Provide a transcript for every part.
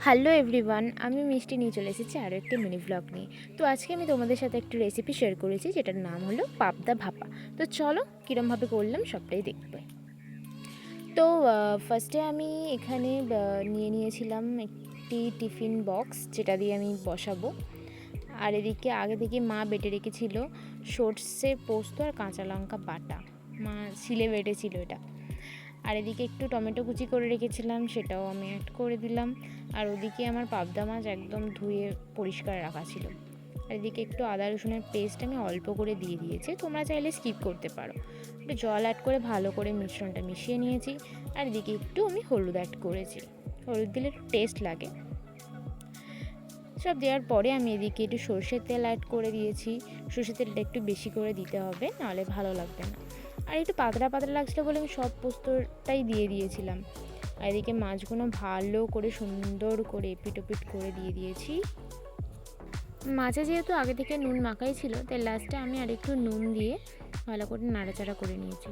Hello everyone, আমি মিষ্টি নিয়ে চলে এসেছি আরও একটি মিনি ব্লগ নিয়ে। তো আজকে আমি তোমাদের সাথে একটি রেসিপি শেয়ার করেছি যেটার নাম হলো পাবদা ভাপা। তো চলো কীরমভাবে করলাম সবটাই দেখবে। তো ফার্স্টে আমি এখানে নিয়ে নিয়েছিলাম একটি টিফিন বক্স, যেটা দিয়ে আমি বসাবো। আর এদিকে আগে থেকে মা বেটে রেখেছিল সর্ষে, পোস্ত আর কাঁচা লঙ্কা বাটা। মা শিলে বেটেছিল এটা। আর এদিকে একটু টমেটো কুচি করে রেখেছিলাম, সেটাও আমি অ্যাড করে দিলাম। আর ওদিকে আমার পাবদা মাছ একদম ধুয়ে পরিষ্কার রাখা ছিল। আর এদিকে একটু আদা রসুনের পেস্ট আমি অল্প করে দিয়ে দিয়েছি, তোমরা চাইলে স্কিপ করতে পারো। একটু জল অ্যাড করে ভালো করে মিশ্রণটা মিশিয়ে নিয়েছি। আর এদিকে একটু আমি হলুদ অ্যাড করেছি, হলুদ দিলে একটু টেস্ট লাগে। সব দেওয়ার পরে আমি এদিকে একটু সর্ষের তেল অ্যাড করে দিয়েছি। সর্ষের তেলটা একটু বেশি করে দিতে হবে, নাহলে ভালো লাগবে না। আর একটু পাতলা পাতলা লাগছিলো বলে আমি সব পোস্তটাই দিয়ে দিয়েছিলাম। আর এদিকে মাছগুলো ভালো করে সুন্দর করে এপিট ওপিট করে দিয়ে দিয়েছি। মাছে যেহেতু আগে থেকে নুন মাখাই ছিল, তাই লাস্টে আমি আর একটু নুন দিয়ে ভালো করে নাড়াচাড়া করে নিয়েছি।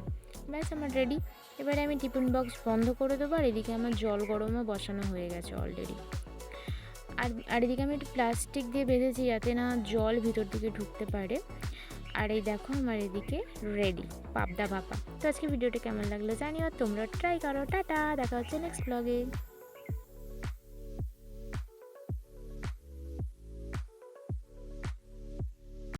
ব্যাস আমার রেডি। এবারে আমি টিফিন বক্স বন্ধ করে দেবো। আর এদিকে আমার জল গরমও বসানো হয়ে গেছে অলরেডি। আর এদিকে আমি একটু প্লাস্টিক দিয়ে বেঁধেছি যাতে না জল ভিতর দিকে ঢুকতে পারে। আর এই দেখো আমার এদিকে রেডি পাবদা ভাপা। তো আজকে ভিডিওটা কেমন লাগলো জানিও, তোমরা ট্রাই করো। টাটা, দেখা হচ্ছে নেক্সট ব্লগে।